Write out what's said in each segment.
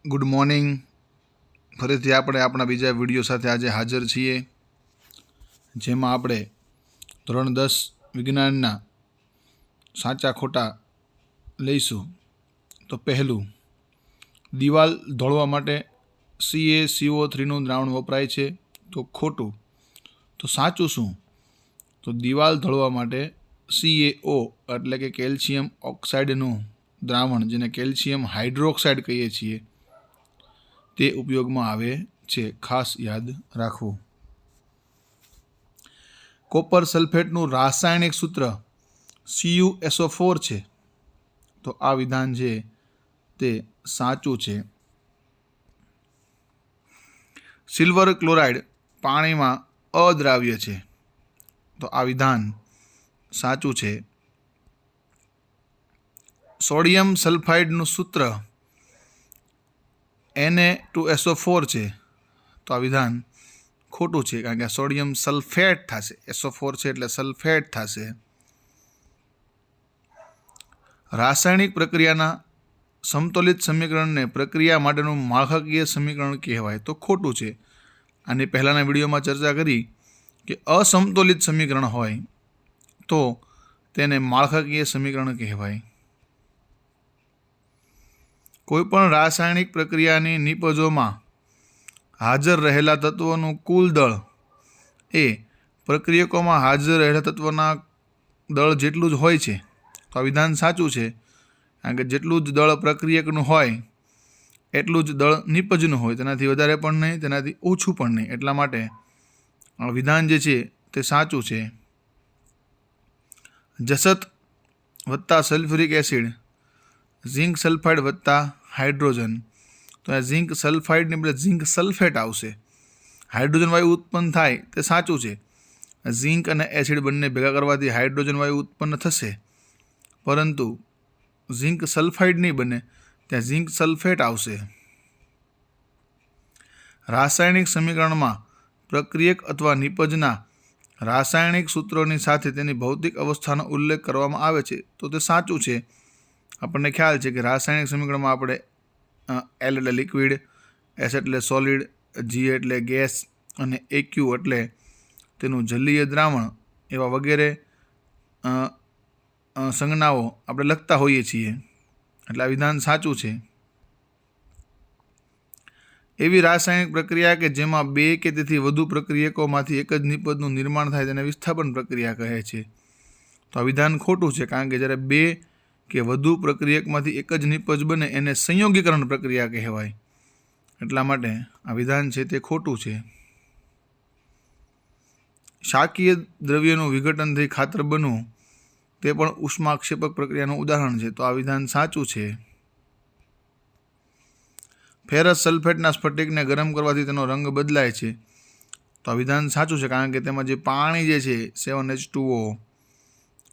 Good morning. ફરીથી આપણે આપણા બીજા વિડીયો સાથે આજે હાજર છીએ, જેમાં આપણે ધોરણ 10 વિજ્ઞાનના સાચા ખોટા લઈશું. તો પહેલું, દિવાલ ધોળવા માટે CaCO3નું દ્રાવણ વપરાય છે, તો ખોટું. તો સાચું શું? તો દિવાલ ધોળવા માટે CaO એટલે કે કેલ્શિયમ ઓક્સાઇડનું દ્રાવણ, જેને કેલ્શિયમ હાઇડ્રોક્સાઇડ કહીએ છીએ, તે ઉપયોગમાં આવે છે. ખાસ યાદ રાખવું. કોપર સલ્ફેટનું રાસાયણિક સૂત્ર CuSO4 છે, તો આ વિધાન છે તે સાચું છે. સિલ્વર ક્લોરાઇડ પાણીમાં અદ્રાવ્ય છે, તો આ વિધાન સાચું છે. સોડિયમ સલ્ફાઇડનું સૂત્ર Na2SO4 છે, તો આ વિધાન ખોટું છે, કારણ કે સોડિયમ સલ્ફેટ થશે. SO4 છે એટલે સલ્ફેટ થશે. રાસાયણિક પ્રક્રિયાના સમતોલિત સમીકરણને પ્રક્રિયા માટેનું માળખાકીય સમીકરણ કહેવાય, તો ખોટું છે. આની પહેલાંના વિડીયોમાં ચર્ચા કરી કે અસમતોલિત સમીકરણ હોય તો તેને માળખાકીય સમીકરણ કહેવાય. કોઈપણ રાસાયણિક પ્રક્રિયાની નિપજોમાં હાજર રહેલા તત્વોનું કુલ દળ એ પ્રક્રિયકોમાં હાજર રહેલા તત્વોના દળ જેટલું જ હોય છે, તો આ વિધાન સાચું છે, કારણ કે જેટલું જ દળ પ્રક્રિયકનું હોય એટલું જ દળ નિપજનું હોય, તેનાથી વધારે પણ નહીં, તેનાથી ઓછું પણ નહીં. એટલા માટે આ વિધાન જે છે તે સાચું છે. જસત વત્તા સલ્ફ્યુરિક એસિડ, ઝિંક સલ્ફાઇડ વત્તા હાઇડ્રોજન, તો આ ઝિંક સલ્ફાઇડની બદલે ઝિંક સલ્ફેટ આવશે. હાઇડ્રોજન વાયુ ઉત્પન્ન થાય તે સાચું છે. ઝિંક અને એસિડ બંને ભેગા કરવાથી હાઇડ્રોજન વાયુ ઉત્પન્ન થશે, પરંતુ ઝિંક સલ્ફાઇડ નહીં બને, ત્યાં ઝિંક સલ્ફેટ આવશે. રાસાયણિક સમીકરણમાં પ્રક્રિયક અથવા નિપજના રાસાયણિક સૂત્રોની સાથે તેની ભૌતિક અવસ્થાનો ઉલ્લેખ કરવામાં આવે છે, તો તે સાચું છે. આપણને ખ્યાલ છે કે રાસાયણિક સમીકરણમાં આપણે L એટલે લિક્વિડ, S એટલે સોલિડ, G એટલે ગેસ અને AQ એટલે તેનું જલીય દ્રાવણ એવા વગેરે સંજ્ઞાઓ આપણે લખતા હોઈએ છીએ. એટલે આ વિધાન સાચું છે. એવી રાસાયણિક પ્રક્રિયા કે જેમાં બે કે તેથી વધુ પ્રક્રિયકોમાંથી એક જ નિપજનું નિર્માણ થાય તેને વિસ્થાપન પ્રક્રિયા કહે છે, તો આ વિધાન ખોટું છે, કારણ કે જ્યારે બે કે વધુ પ્રક્રિયકમાંથી એક જ નિપજ બને એને સંયોગીકરણ પ્રક્રિયા કહેવાય. એટલા માટે આ વિધાન છે તે ખોટું છે. શાકીય દ્રવ્યનું વિઘટન થઈ ખાતર બનવું તે પણ ઉષ્માક્ષેપક પ્રક્રિયાનું ઉદાહરણ છે, તો આ વિધાન સાચું છે. ફેરસ સલ્ફેટના સ્ફટિકને ગરમ કરવાથી તેનો રંગ બદલાય છે, તો આ વિધાન સાચું છે, કારણ કે તેમાં જે પાણી જે છે 7H2O,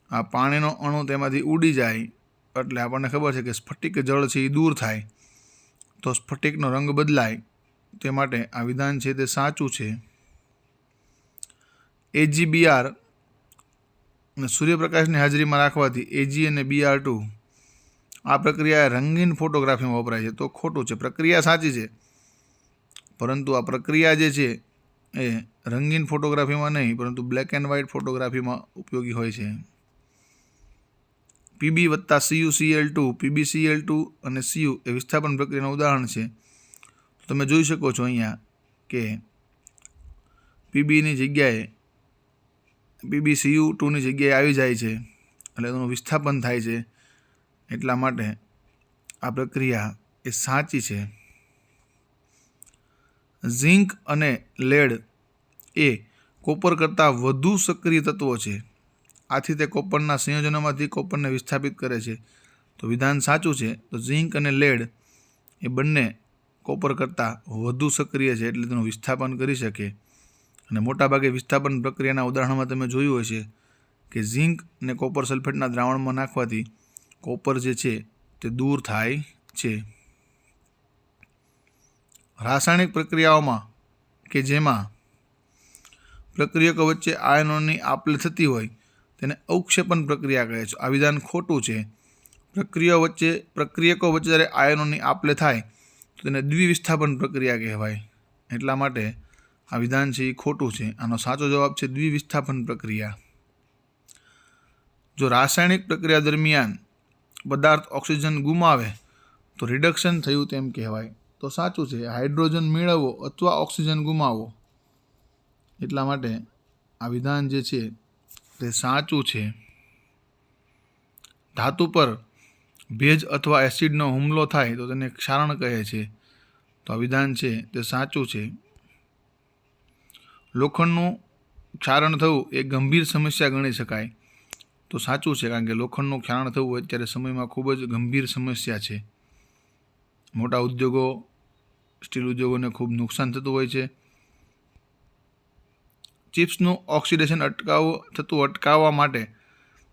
આ પાણીનો અણુ તેમાંથી ઉડી જાય એટલે આપણને ખબર છે કે સ્ફટિક જળ છે એ દૂર થાય, તો સ્ફટિકનો રંગ બદલાય. તે માટે આ વિધાન છે તે સાચું છે. AgBr સૂર્યપ્રકાશની હાજરીમાં રાખવાથી Ag અને Br2 આ પ્રક્રિયા રંગીન ફોટોગ્રાફીમાં વપરાય છે, તો ખોટું છે. પ્રક્રિયા સાચી છે, પરંતુ આ પ્રક્રિયા જે છે એ રંગીન ફોટોગ્રાફીમાં નહીં, પરંતુ બ્લેક એન્ડ વ્હાઇટ ફોટોગ્રાફીમાં ઉપયોગી હોય છે. Pb વત્તા CuCl2, PbCl2 અને Cu એ વિસ્થાપન પ્રક્રિયાનું ઉદાહરણ છે. તો તમે જોઈ શકો છો અહીંયા કે Pbની જગ્યાએ PbCu2ની જગ્યાએ આવી જાય છે, એટલે એનું વિસ્થાપન થાય છે. એટલા માટે આ પ્રક્રિયા એ સાચી છે. ઝિંક અને લેડ એ કોપર કરતાં વધુ સક્રિય તત્વો છે, આથી તે કોપરના સંયોજનોમાંથી કોપરને વિસ્થાપિત કરે છે, તો વિધાન સાચું છે. તો ઝિંક અને લેડ એ બંને કોપર કરતાં વધુ સક્રિય છે, એટલે તેનું વિસ્થાપન કરી શકે. અને મોટાભાગે વિસ્થાપન પ્રક્રિયાના ઉદાહરણમાં તમે જોયું હશે કે ઝિંક અને કોપર સલ્ફેટના દ્રાવણમાં નાખવાથી કોપર જે છે તે દૂર થાય છે. રાસાયણિક પ્રક્રિયાઓમાં કે જેમાં પ્રક્રિયકો વચ્ચે આયનોની આપ-લે થતી હોય તેને અવક્ષેપન પ્રક્રિયા કહે છે. આ વિધાન ખોટું છે. પ્રક્રિયકો વચ્ચે જ્યારે આયનોની આપ-લે થાય તો તેને દ્વિવિસ્થાપન પ્રક્રિયા કહેવાય. એટલા માટે આ વિધાન છે એ ખોટું છે. આનો સાચો જવાબ છે દ્વિવિસ્થાપન પ્રક્રિયા. જો રાસાયણિક પ્રક્રિયા દરમિયાન પદાર્થ ઓક્સિજન ગુમાવે તો રિડક્શન થયું તેમ કહેવાય. તો સાચું છે. હાઇડ્રોજન મેળવવો અથવા ઓક્સિજન ગુમાવવો. એટલા માટે આ વિધાન જે છે તે સાચું છે. ધાતુ પર ભેજ અથવા એસિડનો હુમલો થાય તો તેને ક્ષારણ કહે છે. તો આ વિધાન છે તે સાચું છે. લોખંડનું ક્ષારણ થવું એ ગંભીર સમસ્યા ગણી શકાય. તો સાચું છે, કારણ કે લોખંડનું ક્ષારણ થવું અત્યારે સમયમાં ખૂબ જ ગંભીર સમસ્યા છે. મોટા ઉદ્યોગો, સ્ટીલ ઉદ્યોગોને ખૂબ નુકસાન થતું હોય છે. ચિપ્સનું ઓક્સિડેશન અટકાવવા માટે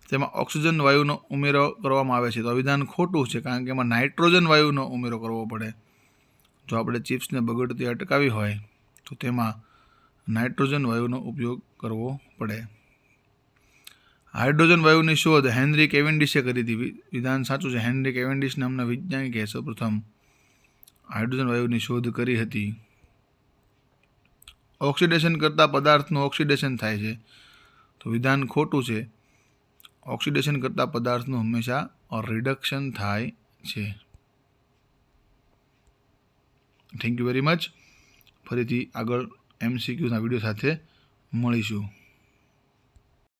તેમાં ઓક્સિજન વાયુનો ઉમેરો કરવામાં આવે છે. તો આ વિધાન ખોટું છે, કારણ કે એમાં નાઇટ્રોજન વાયુનો ઉમેરો કરવો પડે. જો આપણે ચિપ્સને બગડતી અટકાવી હોય તો તેમાં નાઇટ્રોજન વાયુનો ઉપયોગ કરવો પડે. હાઇડ્રોજન વાયુની શોધ હેનરી કેવેન્ડિશે કરી હતી. વિધાન સાચું છે. હેનરી કેવેન્ડિશ નામના વૈજ્ઞાનિકે સૌપ્રથમ હાઇડ્રોજન વાયુની શોધ કરી હતી. ઓક્સિડેશન કરતાં પદાર્થનું ઓક્સિડેશન થાય છે. તો વિધાન ખોટું છે. ઓક્સિડેશન કરતાં પદાર્થનું હંમેશા રિડક્શન થાય છે. Thank you very much. ફરીથી આગળ MCQના વિડીયો સાથે મળીશું.